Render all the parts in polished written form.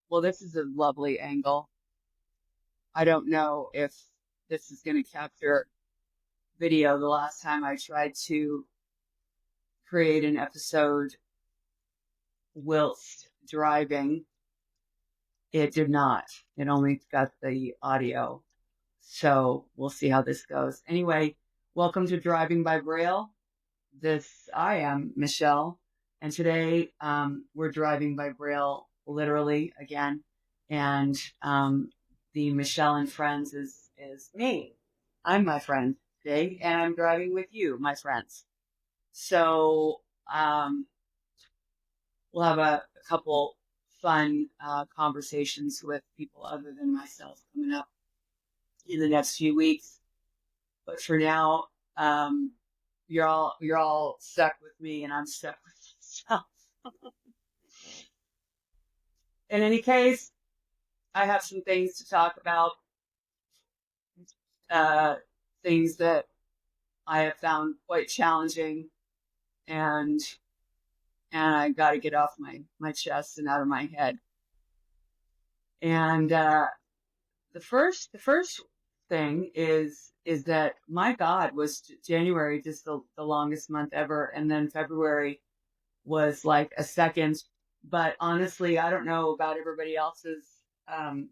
Well, this is a lovely angle. I don't know if this is going to capture video. The last time I tried to create an episode whilst driving, it did not. It only got the audio. So we'll see how this goes. Anyway, welcome to Driving by Braille. I am Michelle, and today we're driving by Braille literally again. And the Michelle and Friends is me. I'm my friend today, and I'm driving with you, my friends. So we'll have a couple fun conversations with people other than myself coming up in the next few weeks. But for now, um, you're all stuck with me, and I'm stuck with myself. In any case, I have some things to talk about, uh, things that I have found quite challenging, and I got to get off my chest and out of my head. And the first thing is that my God, was January just the longest month ever, and then February was like a second. But honestly, I don't know about everybody else's um,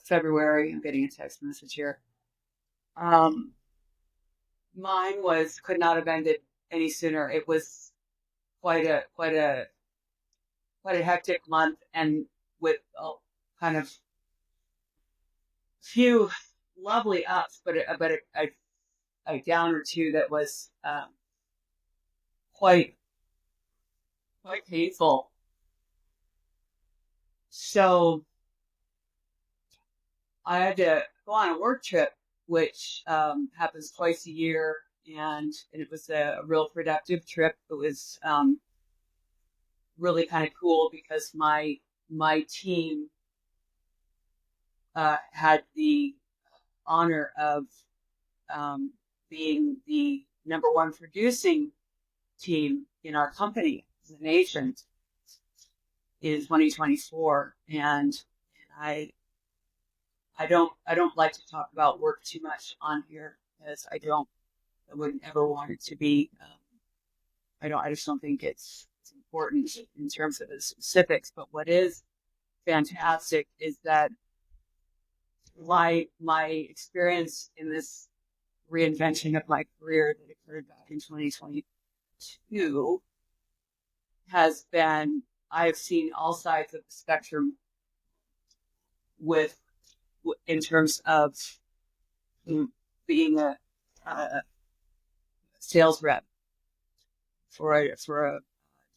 February. I'm getting a text message here. Um, Mine was could not have ended any sooner. It was quite a quite a quite a hectic month, and with kind of few lovely ups, but a down or two that was quite quite painful. So I had to go on a work trip, which happens twice a year, and it was a real productive trip. It was really kind of cool because my team had the honor of um, being the number one producing team in our company as a nation in 2024, and I I don't like to talk about work too much on here because I wouldn't ever want it to be. I just don't think it's important in terms of the specifics. But what is fantastic is that my experience in this reinvention of my career that occurred back in 2022 has been, I've seen all sides of the spectrum with in terms of being a sales rep for a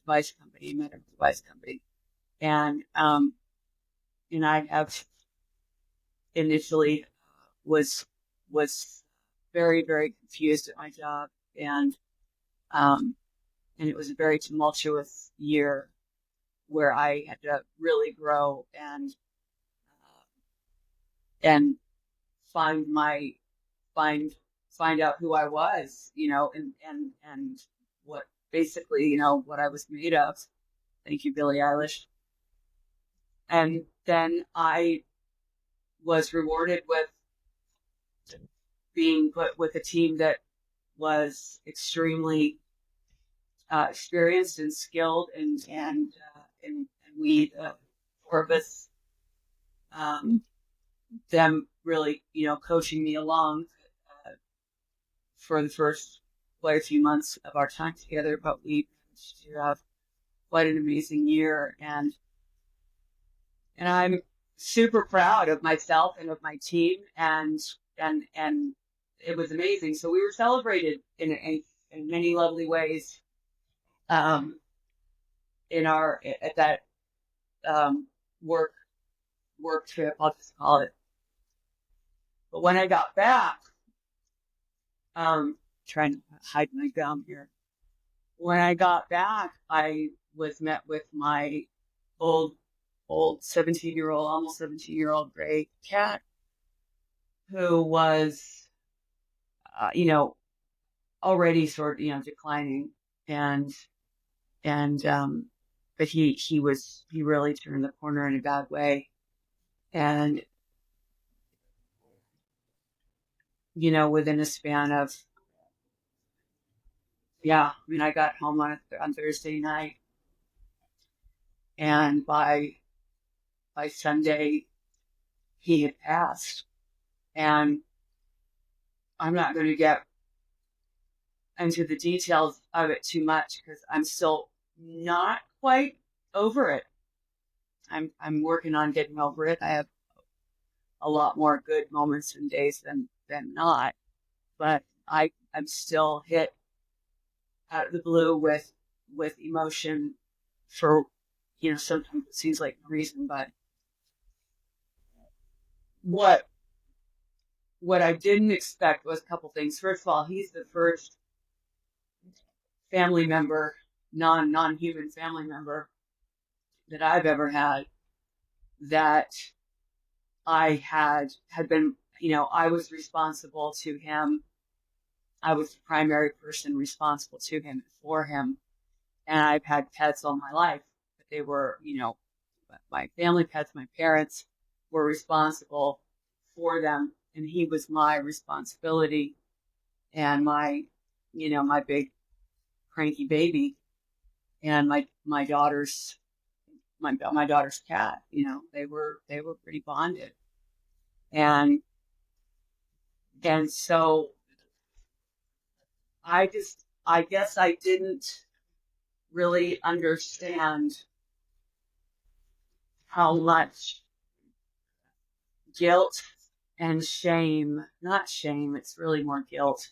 device company, medical device company, and I have initially was was very confused at my job, and um, it was a very tumultuous year where I had to really grow and find my find find out who I was, and what basically, what I was made of. Thank you, Billie Eilish. And then I was rewarded with being put with a team that was extremely experienced and skilled, and we four of us, um, them really, coaching me along uh, for the first quite a few months of our time together. But we managed to have quite an amazing year, and I'm super proud of myself and of my team, and it was amazing. So we were celebrated in many lovely ways um, in our at that um, work work trip. I'll just call it. But when I got back, trying to hide my gum here. When I got back, I was met with my old old 17-year-old, almost 17-year-old gray cat who was, you know, already sort of, declining, and and but he really turned the corner in a bad way. And, within a span of, I mean, I got home on Thursday night, and by Sunday, he had passed. And I'm not going to get into the details of it too much because I'm still not quite over it. I'm working on getting over it. I have a lot more good moments and days than not, but I'm still hit out of the blue with emotion for, sometimes it seems like no reason. But what I didn't expect was a couple things. First of all, he's the first family member, non-human family member that I've ever had that I had been, I was responsible to him. I was the primary person responsible to him and for him. And I've had pets all my life, but they were, my family pets, my parents were responsible for them. And he was my responsibility and my big cranky baby and my daughter's, my daughter's cat, they were pretty bonded. And so I guess I didn't really understand how much guilt and shame, not shame, it's really more guilt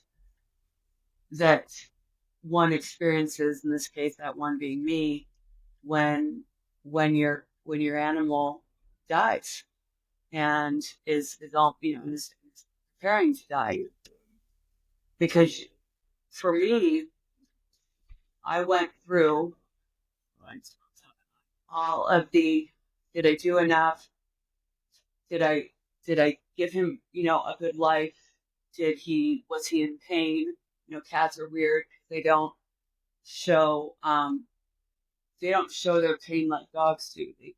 that one experiences, in this case, that one being me, when your animal dies and is all, is preparing to die. Because for me, I went through all of the, did I do enough? Did I give him, a good life? Was he in pain? Cats are weird. They don't show, their pain like dogs do. They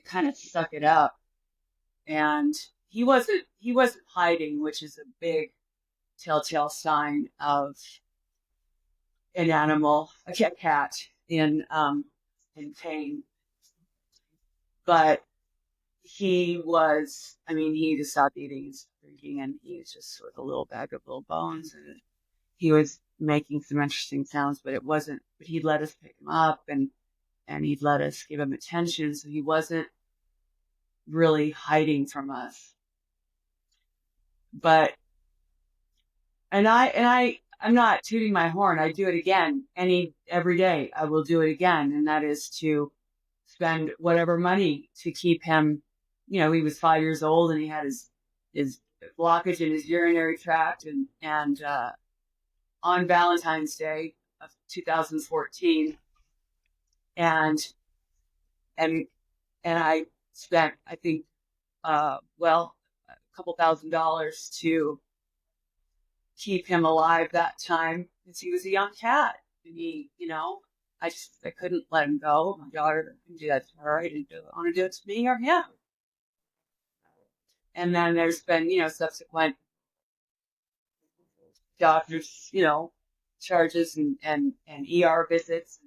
kind of suck it up. And he wasn't hiding, which is a big telltale sign of an animal, a cat in pain. But he was, I mean, he just stopped eating and drinking, and he was just sort of a little bag of little bones. And he was making some interesting sounds, but it wasn't, but he'd let us pick him up and he'd let us give him attention. So he wasn't really hiding from us. But, I'm not tooting my horn. I do it again every day. I will do it again. And that is to spend whatever money to keep him, he was 5 years old and he had his blockage in his urinary tract. And on Valentine's Day of 2014, and I spent, I think, a couple $1,000 to keep him alive that time because he was a young cat. And he, I couldn't let him go. My daughter didn't do that to her. I didn't want to do it to me or him. And then there's been, subsequent doctors, charges and ER visits,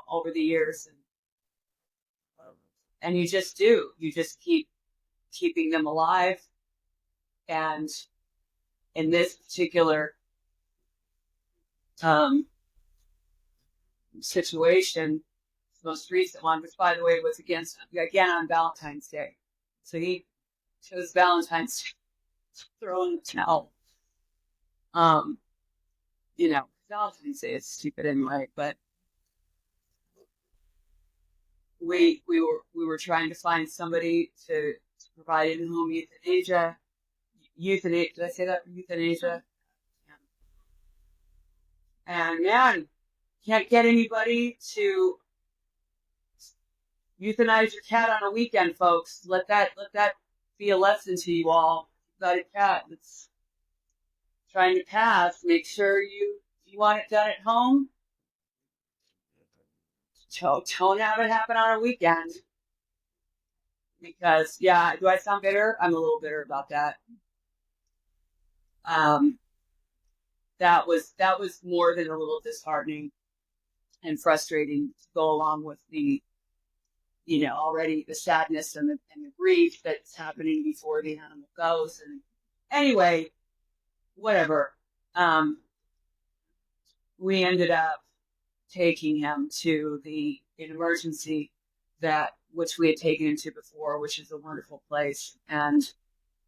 over the years. And you just keep keeping them alive. And in this particular situation, the most recent one, which by the way was again on Valentine's Day. So he chose Valentine's Day to throw in the towel. Valentine's Day is stupid anyway, but we were trying to find somebody to provide in-home euthanasia. Did I say that? Euthanasia. And man, can't get anybody to euthanize your cat on a weekend, folks. Let that be a lesson to you all. You've got a cat that's trying to pass. Make sure you want it done at home. don't have it happen on a weekend. Because, yeah, do I sound bitter? I'm a little bitter about that. That was more than a little disheartening and frustrating to go along with the, already the sadness and the grief that's happening before the animal goes. And anyway, whatever. We ended up taking him to an emergency which we had taken him to before, which is a wonderful place, and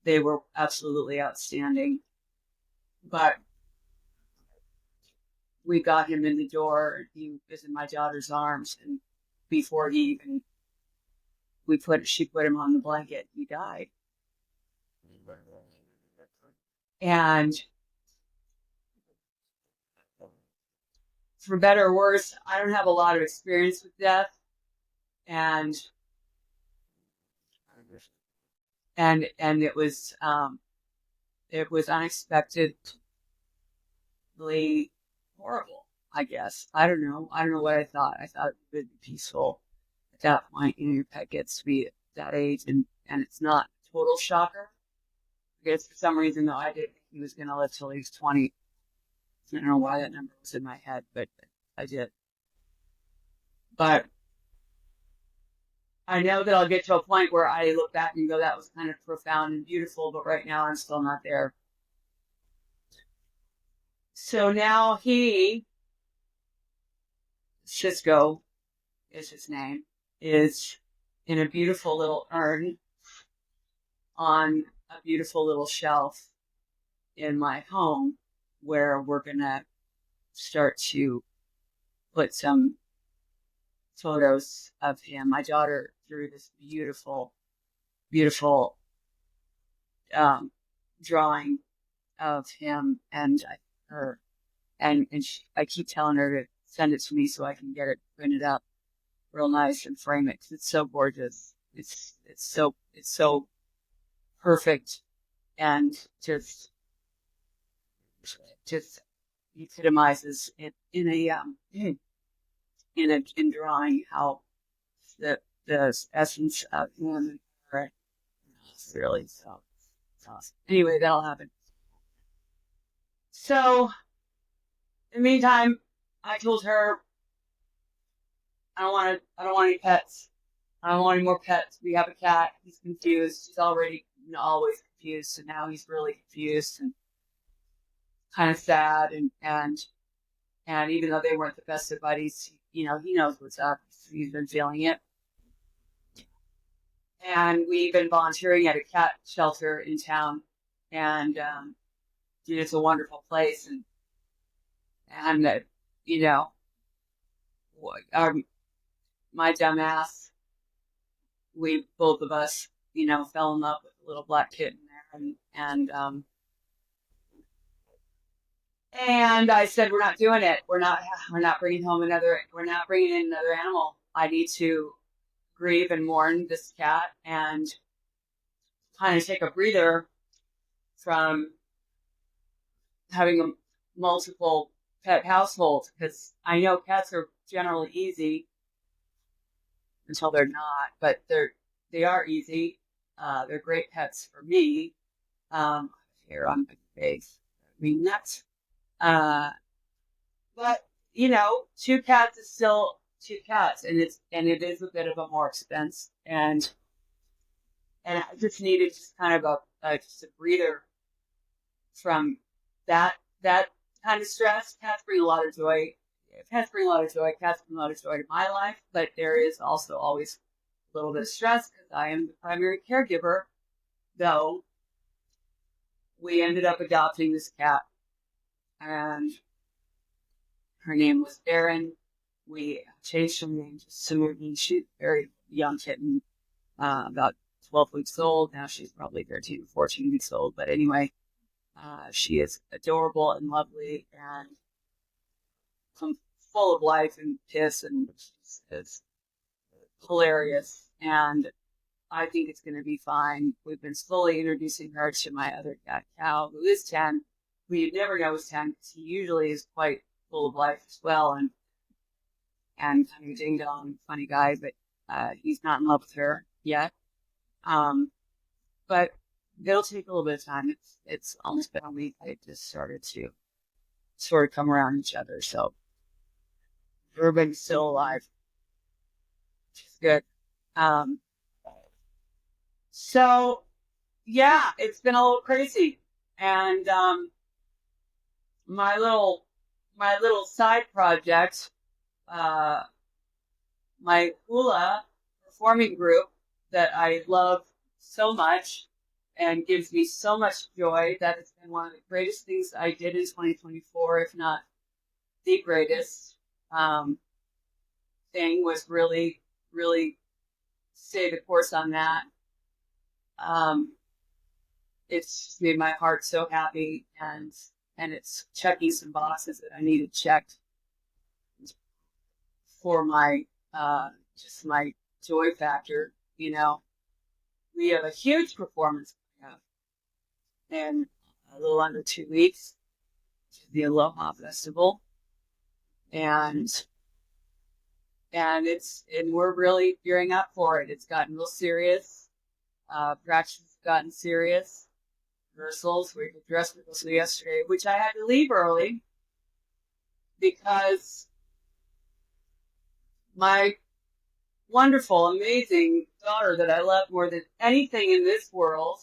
they were absolutely outstanding. But we got him in the door. He was in my daughter's arms, and before she put him on the blanket, he died. And for better or worse, I don't have a lot of experience with death, and it was unexpectedly horrible, I guess. I don't know what I thought. I thought it would be peaceful at that point. Your pet gets to be at that age, and it's not a total shocker. I guess for some reason, though, I did think he was going to live till he was 20. I don't know why that number was in my head, but I did. But I know that I'll get to a point where I look back and go, that was kind of profound and beautiful, but right now I'm still not there. So now Cisco is his name, is in a beautiful little urn on a beautiful little shelf in my home, where we're going to start to put some photos of him. My daughter drew this beautiful, beautiful drawing of him, and I keep telling her to send it to me so I can get it printed up real nice and frame it, because it's so gorgeous. It's so perfect, and just epitomizes it in drawing how the essence of him. It's really so awesome. Anyway, that'll happen. So in the meantime, I told her I don't want any pets. I don't want any more pets. We have a cat. He's confused. He's already always confused, so now he's really confused and kind of sad, and even though they weren't the best of buddies, he knows what's up. He's been feeling it. And we've been volunteering at a cat shelter in town, and it's a wonderful place, and my dumb ass, both of us, fell in love with a little black kitten there, and I said, we're not doing it. We're not bringing in another animal. I need to grieve and mourn this cat and kind of take a breather from having a multiple pet household, because I know cats are generally easy until they're not, but they are easy. They're great pets for me. Here on my face, nuts. But two cats is still two cats, and it is a bit of a more expense, and I just needed just kind of just a breather from that kind of stress. Cats bring a lot of joy. Cats bring a lot of joy to my life, but there is also always a little bit of stress because I am the primary caregiver. Though we ended up adopting this cat, and her name was Erin. We changed her name to Smoothie. She's a very young kitten, about 12 weeks old. Now she's probably 13 or 14 weeks old. But anyway, she is adorable and lovely and full of life and piss, and it's hilarious. And I think it's going to be fine. We've been slowly introducing her to my other cat, Cal, who is 10. We never know he's 10 because he usually is quite full of life as well. and kind of a ding dong, funny guy, but he's not in love with her yet. But it'll take a little bit of time. It's almost been a week. They just started to sort of come around each other. So everybody's still alive, which is good. Um, so yeah, it's been a little crazy. And my little side project, uh, my hula performing group that I love so much and gives me so much joy. That has been one of the greatest things I did in 2024, if not the greatest thing, was really, really stay the course on that. It's just made my heart so happy, and it's checking some boxes that I needed checked for my just my joy factor. You know, we have a huge performance coming up in a little under 2 weeks, the Aloha Festival, and we're really gearing up for it. It's gotten real serious. Practice has gotten serious. Rehearsals, we did dress rehearsal yesterday, which I had to leave early because my wonderful, amazing daughter that I love more than anything in this world,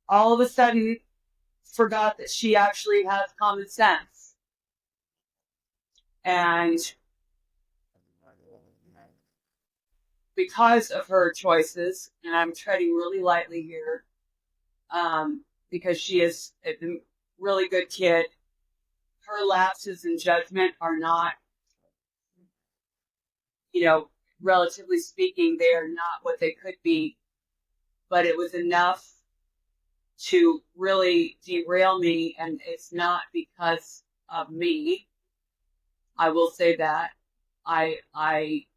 all of a sudden forgot that she actually has common sense. And because of her choices, and I'm treading really lightly here, because she is a really good kid, her lapses in judgment are not, relatively speaking, they are not what they could be. But it was enough to really derail me, and it's not because of me. I will say that. I I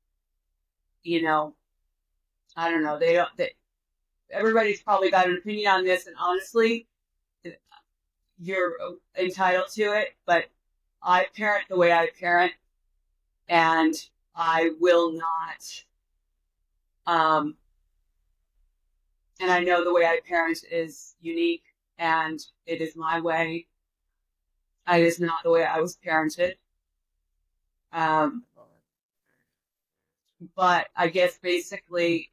don't know. Everybody's probably got an opinion on this, and honestly, you're entitled to it, but I parent the way I parent, and I will not, and I know the way I parent is unique, and it is my way. It is not the way I was parented. But I guess basically,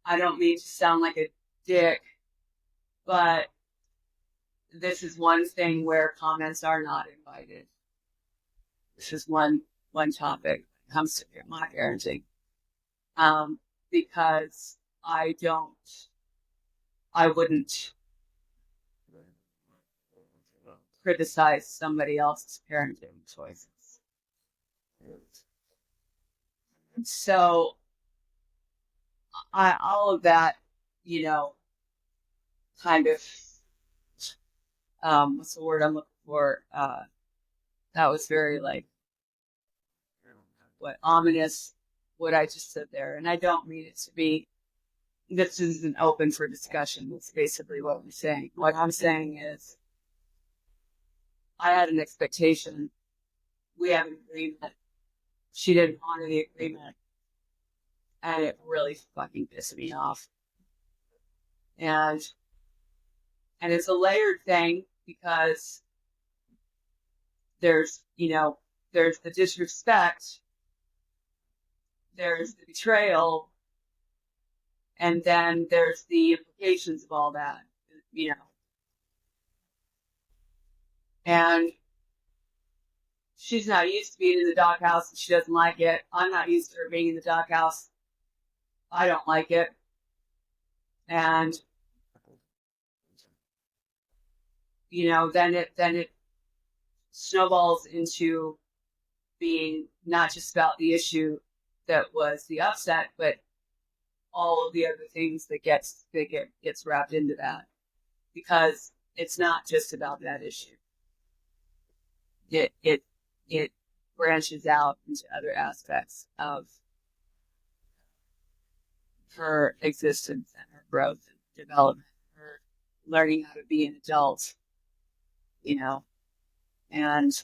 I don't mean to sound like a dick, but this is one thing where comments are not invited. This is one topic when it comes to my parenting, because I wouldn't criticize somebody else's parenting choices. So all of that, kind of, what's the word I'm looking for? That was very ominous, what I just said there. And I don't mean it to be, this isn't open for discussion. That's basically what I'm saying. What I'm saying is, I had an expectation. We have an agreement. She didn't honor the agreement. And it really fucking pissed me off. And it's a layered thing because there's the disrespect, there's the betrayal, and then there's the implications of all that, And she's not used to being in the doghouse and she doesn't like it. I'm not used to her being in the doghouse. I don't like it. And then it snowballs into being not just about the issue that was the upset, but all of the other things that gets wrapped into that, because it's not just about that issue. It branches out into other aspects of her existence and her growth and development, her learning how to be an adult, and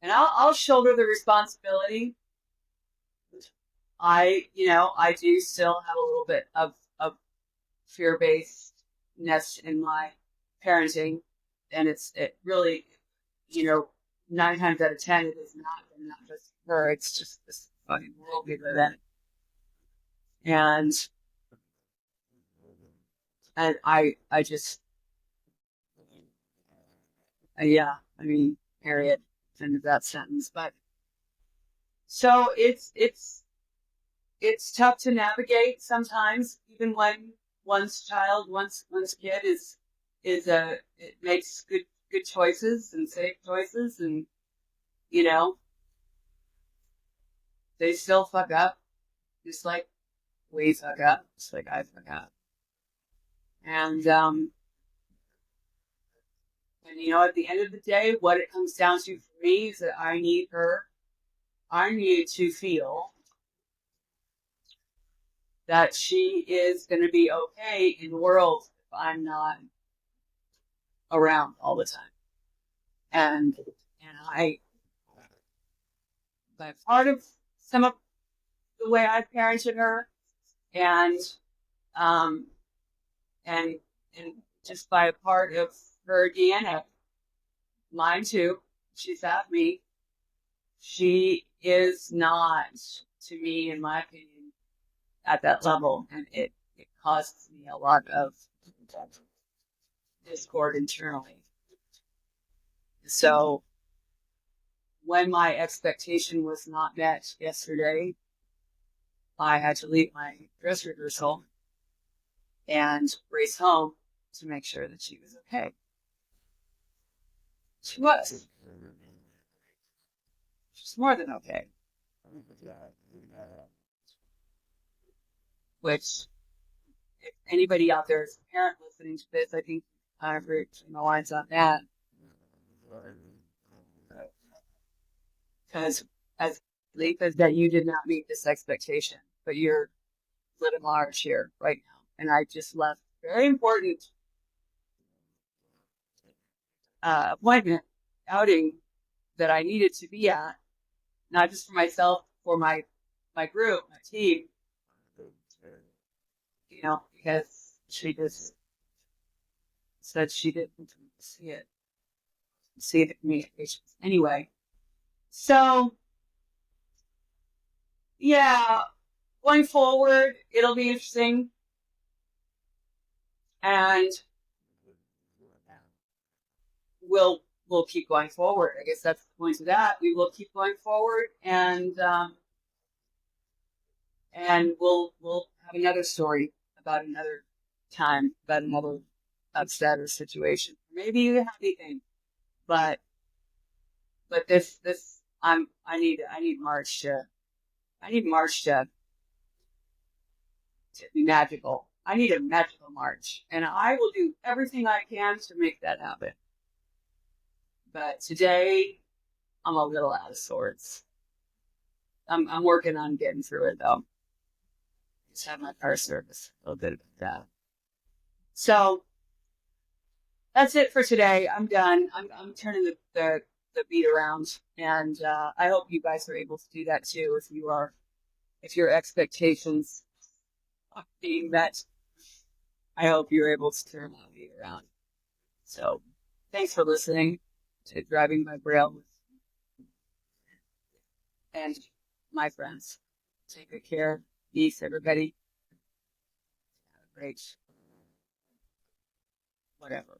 and I'll shoulder the responsibility. I do still have a little bit of fear-basedness in my parenting, and it really, 9 times out of 10, it is not just her. It's just this fucking world we live in, and I just, yeah, I mean, period, end of that sentence. But so it's tough to navigate sometimes, even when one's kid it makes good choices and safe choices, and you know they still fuck up, just like we fuck up, just like I fuck up, and at the end of the day, what it comes down to for me is that I need to feel that she is going to be okay in the world if I'm not around all the time. And I, by part of some of the way I parented her, and um, and and just by a part of her DNA, mine too. She's at me. She is not, to me, in my opinion, at that level, and it causes me a lot of discord internally. So when my expectation was not met yesterday, I had to leave my dress rehearsal and race home to make sure that she was okay. She was. She's more than okay. Which, if anybody out there is a parent listening to this, I think I've reached my lines on that. Because as late as that, you did not meet this expectation, but you're living large here right now. And I just left very important appointment outing that I needed to be at, not just for myself, for my group, my team, because she just said she didn't see the communications. Anyway, so yeah, going forward, it'll be interesting, and we'll keep going forward. I guess that's the point of that. We will keep going forward, and we'll have another story about another time, about another upset or situation, maybe a happy thing. But this I need March to be magical. I need a magical March, and I will do everything I can to make that happen. But today, I'm a little out of sorts. I'm working on getting through it though. Just have my car service a little bit about that. So that's it for today. I'm done. I'm turning the beat around, and I hope you guys are able to do that too. If your expectations are being met, I hope you're able to turn that beat around. So thanks for listening to Driving by Braille and my friends. Take good care. Peace, everybody. Have a great whatever.